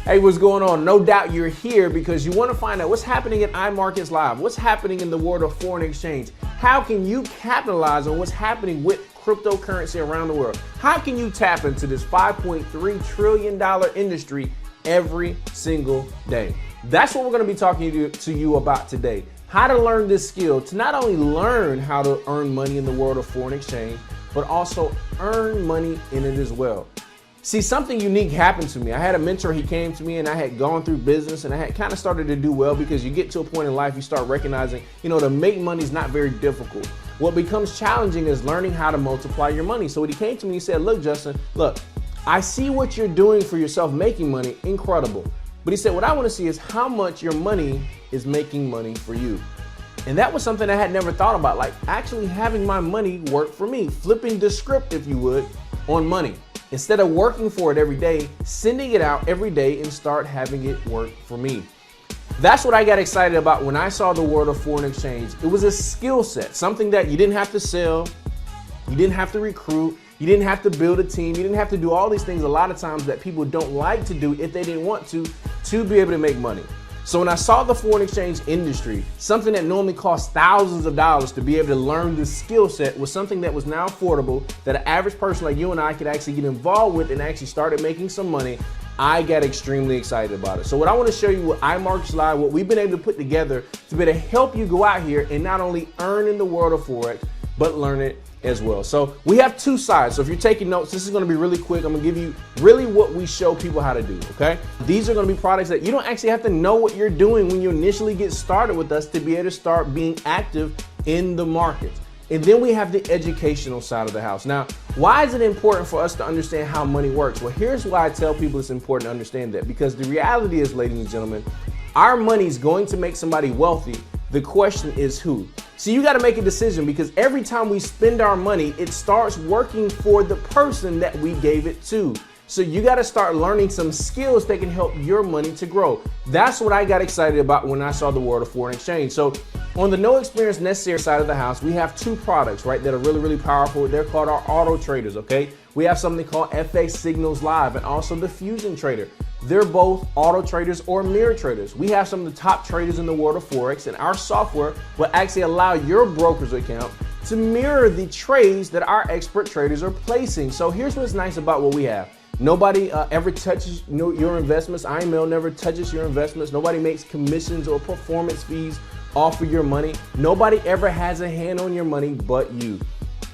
Hey, what's going on? No doubt you're here because you want to find out what's happening at iMarketsLive, what's happening in the world of foreign exchange. How can you capitalize on what's happening with cryptocurrency around the world? How can you tap into this $5.3 trillion industry every single day? That's what we're going to be talking to you about today. How to learn this skill to not only learn how to earn money in the world of foreign exchange, but also earn money in it as well. See, something unique happened to me. I had a mentor, he came to me and I had gone through business and I had kind of started to do well because you get to a point in life, you start recognizing, to make money is not very difficult. What becomes challenging is learning how to multiply your money. So when he came to me, he said, look, Justin, look, I see what you're doing for yourself, making money, incredible. But he said, what I want to see is how much your money is making money for you. And that was something I had never thought about, like actually having my money work for me, flipping the script, if you would, on money. Instead of working for it every day, sending it out every day and start having it work for me. That's what I got excited about when I saw the world of foreign exchange. It was a skill set, something that you didn't have to sell, you didn't have to recruit, you didn't have to build a team, you didn't have to do all these things a lot of times that people don't like to do if they didn't want to be able to make money. So when I saw the foreign exchange industry, something that normally costs thousands of dollars to be able to learn this skill set was something that was now affordable, that an average person like you and I could actually get involved with and actually started making some money. I got extremely excited about it. So what I want to show you with iMarketsLive, what we've been able to put together to be able to help you go out here and not only earn in the world of Forex, but learn it as well. So we have two sides. So if you're taking notes, this is going to be really quick. I'm going to give you really what we show people how to do. Okay. These are going to be products that you don't actually have to know what you're doing when you initially get started with us to be able to start being active in the markets. And then we have the educational side of the house. Now, why is it important for us to understand how money works? Well, here's why I tell people it's important to understand that, because the reality is, ladies and gentlemen, our money is going to make somebody wealthy. The question is who? So you got to make a decision, because every time we spend our money, it starts working for the person that we gave it to. So you got to start learning some skills that can help your money to grow. That's what I got excited about when I saw the world of foreign exchange. So on the no experience necessary side of the house, we have two products, right, that are really, really powerful. They're called our auto traders, okay? We have something called FX Signals Live and also the Fusion Trader. They're both auto traders or mirror traders. We have some of the top traders in the world of Forex, and our software will actually allow your broker's account to mirror the trades that our expert traders are placing. So here's what's nice about what we have. Nobody ever touches your investments. IML never touches your investments. Nobody makes commissions or performance fees off of your money. Nobody ever has a hand on your money but you.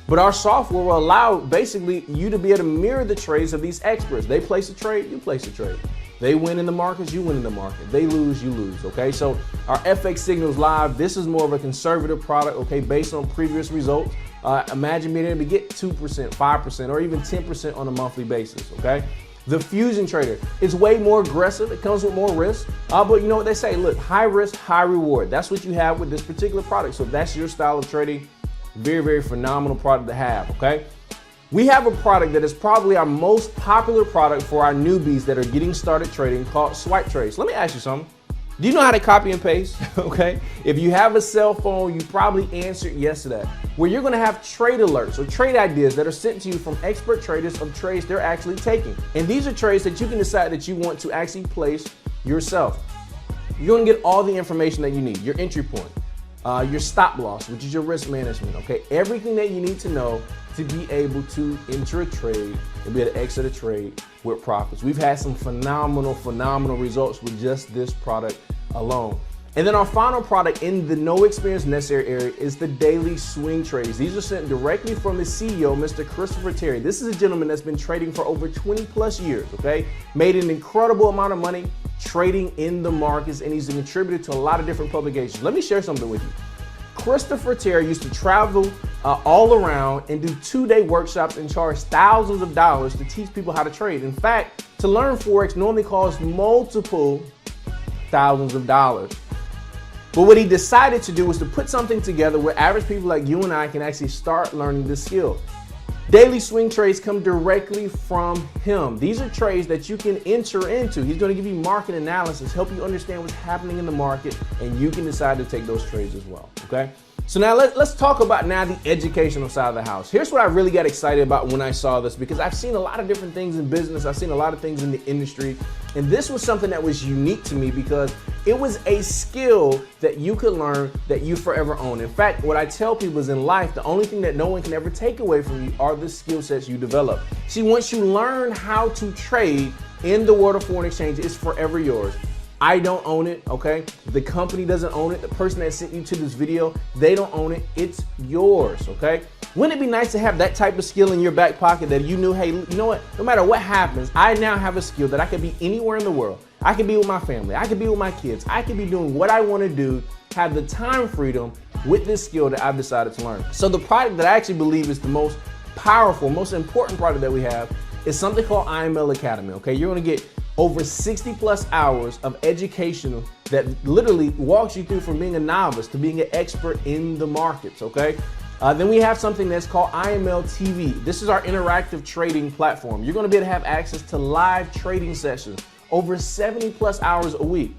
But our software will allow basically you to be able to mirror the trades of these experts. They place a trade, you place a trade. They win in the markets, you win in the market. They lose, you lose, okay? So our FX Signals Live, this is more of a conservative product, okay, based on previous results. Imagine being able to get 2%, 5%, or even 10% on a monthly basis, okay? The Fusion Trader, it's way more aggressive. It comes with more risk, but you know what they say, look, high risk, high reward. That's what you have with this particular product. So if that's your style of trading, very, very phenomenal product to have, okay? We have a product that is probably our most popular product for our newbies that are getting started trading, called Swipe Trades. Let me ask you something. Do you know how to copy and paste? Okay. If you have a cell phone, you probably answered yes to that, where you're going to have trade alerts or trade ideas that are sent to you from expert traders of trades they're actually taking. And these are trades that you can decide that you want to actually place yourself. You're going to get all the information that you need, your entry point, your stop loss, which is your risk management, okay? Everything that you need to know to be able to enter a trade and be able to exit a trade with profits. We've had some phenomenal results with just this product alone. And then our final product in the no experience necessary area is the daily swing trades. These are sent directly from the CEO, Mr. Christopher Terry. This is a gentleman that's been trading for over 20 plus years, okay? Made an incredible amount of money trading in the markets, and he's a contributor to a lot of different publications. Let me share something with you. Christopher Terry used to travel all around and do 2-day workshops and charge thousands of dollars to teach people how to trade. In fact, to learn Forex normally costs multiple thousands of dollars. But what he decided to do was to put something together where average people like you and I can actually start learning this skill. Daily swing trades come directly from him. These are trades that you can enter into. He's going to give you market analysis, help you understand what's happening in the market, and you can decide to take those trades as well, okay? So now let's talk about now the educational side of the house. Here's what I really got excited about when I saw this, because I've seen a lot of different things in business. I've seen a lot of things in the industry. And this was something that was unique to me because it was a skill that you could learn that you forever own. In fact, what I tell people is in life, the only thing that no one can ever take away from you are the skill sets you develop. See, once you learn how to trade in the world of foreign exchange, it's forever yours. I don't own it, okay? The company doesn't own it. The person that sent you to this video, they don't own it. It's yours, okay? Wouldn't it be nice to have that type of skill in your back pocket that you knew, hey, you know what? No matter what happens, I now have a skill that I could be anywhere in the world. I could be with my family. I could be with my kids. I could be doing what I want to do, have the time freedom with this skill that I've decided to learn. So the product that I actually believe is the most powerful, most important product that we have is something called IML Academy, okay? You're going to get over 60 plus hours of educational that literally walks you through from being a novice to being an expert in the markets, okay? Then we have something that's called IML TV. This is our interactive trading platform. You're gonna be able to have access to live trading sessions, over 70 plus hours a week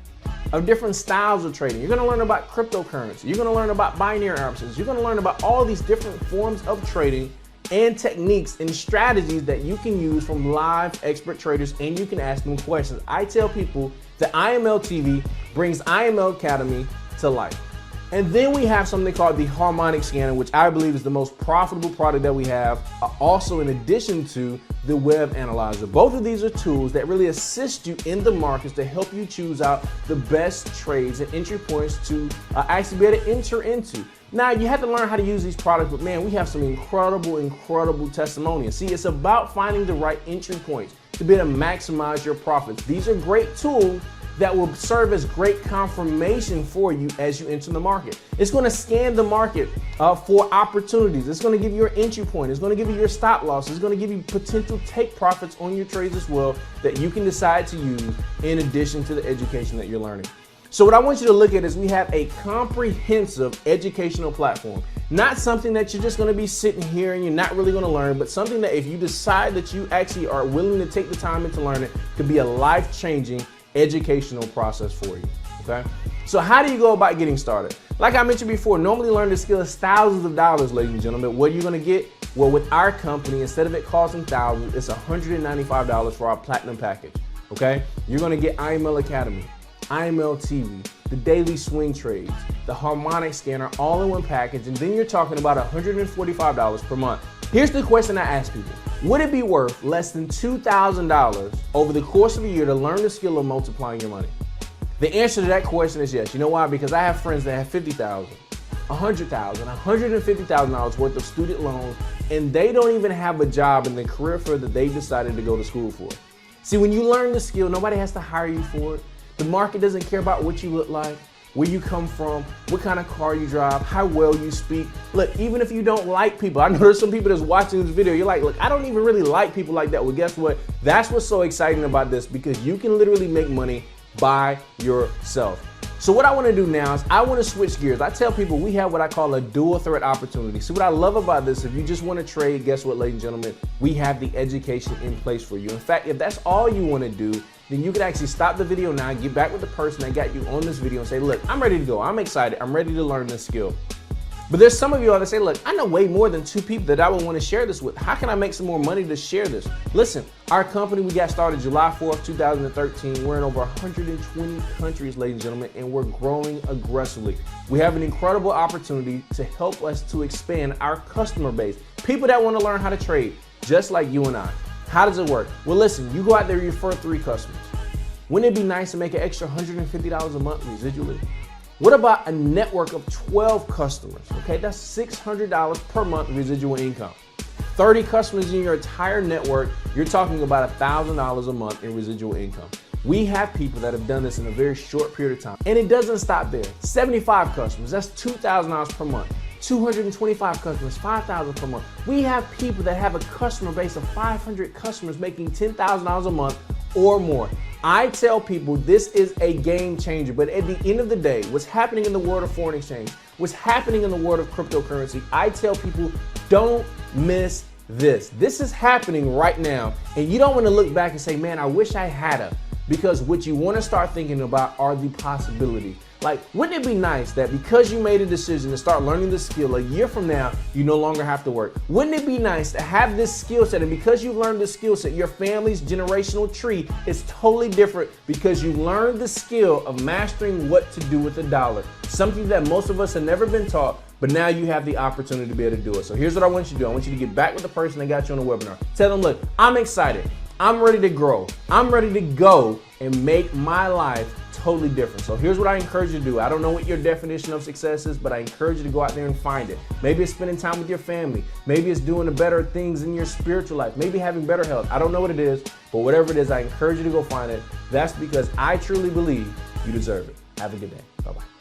of different styles of trading. You're gonna learn about cryptocurrency. You're gonna learn about binary options. You're gonna learn about all these different forms of trading and techniques and strategies that you can use from live expert traders, and you can ask them questions. I tell people that IML TV brings IML Academy to life. And then we have something called the Harmonic Scanner, which I believe is the most profitable product that we have, also in addition to the Web Analyzer. Both of these are tools that really assist you in the markets to help you choose out the best trades and entry points to actually be able to enter into. Now, you have to learn how to use these products, but man, we have some incredible testimonials. See, it's about finding the right entry points to be able to maximize your profits. These are great tools that will serve as great confirmation for you as you enter the market. It's going to scan the market for opportunities. It's going to give you your entry point. It's going to give you your stop loss. It's going to give you potential take profits on your trades as well that you can decide to use in addition to the education that you're learning. So what I want you to look at is we have a comprehensive educational platform. Not something that you're just going to be sitting here and you're not really going to learn, but something that if you decide that you actually are willing to take the time to learn it, could be a life-changing educational process for you, okay? So how do you go about getting started? Like I mentioned before, normally learning this skill is thousands of dollars, ladies and gentlemen. What are you gonna get? Well, with our company, instead of it costing thousands, it's $195 for our platinum package, okay? You're gonna get IML Academy, IML TV, the daily swing trades, the Harmonic Scanner, all in one package, and then you're talking about $145 per month. Here's the question I ask people. Would it be worth less than $2,000 over the course of a year to learn the skill of multiplying your money? The answer to that question is yes. You know why? Because I have friends that have $50,000, $100,000, $150,000 worth of student loans, and they don't even have a job in the career field that they decided to go to school for. See, when you learn the skill, nobody has to hire you for it. The market doesn't care about what you look like, where you come from, what kind of car you drive, how well you speak. Look, even if you don't like people, I know there's some people that's watching this video, you're like, look, I don't even really like people like that. Well, guess what? That's what's so exciting about this, because you can literally make money by yourself. So what I want to do now is I want to switch gears. I tell people we have what I call a dual threat opportunity. So what I love about this, if you just want to trade, guess what, ladies and gentlemen, we have the education in place for you. In fact, if that's all you want to do, then you can actually stop the video now, get back with the person that got you on this video and say, look, I'm ready to go. I'm excited. I'm ready to learn this skill. But there's some of you that say, look, I know way more than 2 people that I would want to share this with. How can I make some more money to share this? Listen, our company, we got started July 4th, 2013. We're in over 120 countries, ladies and gentlemen, and we're growing aggressively. We have an incredible opportunity to help us to expand our customer base. People that want to learn how to trade, just like you and I. How does it work? Well, listen, you go out there, you refer 3 customers. Wouldn't it be nice to make an extra $150 a month residually? What about a network of 12 customers? Okay, that's $600 per month residual income. 30 customers in your entire network, you're talking about $1,000 a month in residual income. We have people that have done this in a very short period of time. And it doesn't stop there. 75 customers, that's $2,000 per month. 225 customers, $5,000 per month. We have people that have a customer base of 500 customers making $10,000 a month or more. I tell people this is a game changer, but at the end of the day, what's happening in the world of foreign exchange, what's happening in the world of cryptocurrency, I tell people don't miss this. This is happening right now, and you don't want to look back and say, man, I wish I had a, because what you want to start thinking about are the possibilities. Like, wouldn't it be nice that because you made a decision to start learning this skill, a year from now, you no longer have to work? Wouldn't it be nice to have this skill set, and because you learned this skill set, your family's generational tree is totally different because you learned the skill of mastering what to do with a dollar, something that most of us have never been taught, but now you have the opportunity to be able to do it. So here's what I want you to do. I want you to get back with the person that got you on the webinar. Tell them, look, I'm excited. I'm ready to grow. I'm ready to go and make my life totally different. So here's what I encourage you to do. I don't know what your definition of success is, but I encourage you to go out there and find it. Maybe it's spending time with your family. Maybe it's doing the better things in your spiritual life. Maybe having better health. I don't know what it is, but whatever it is, I encourage you to go find it. That's because I truly believe you deserve it. Have a good day. Bye-bye.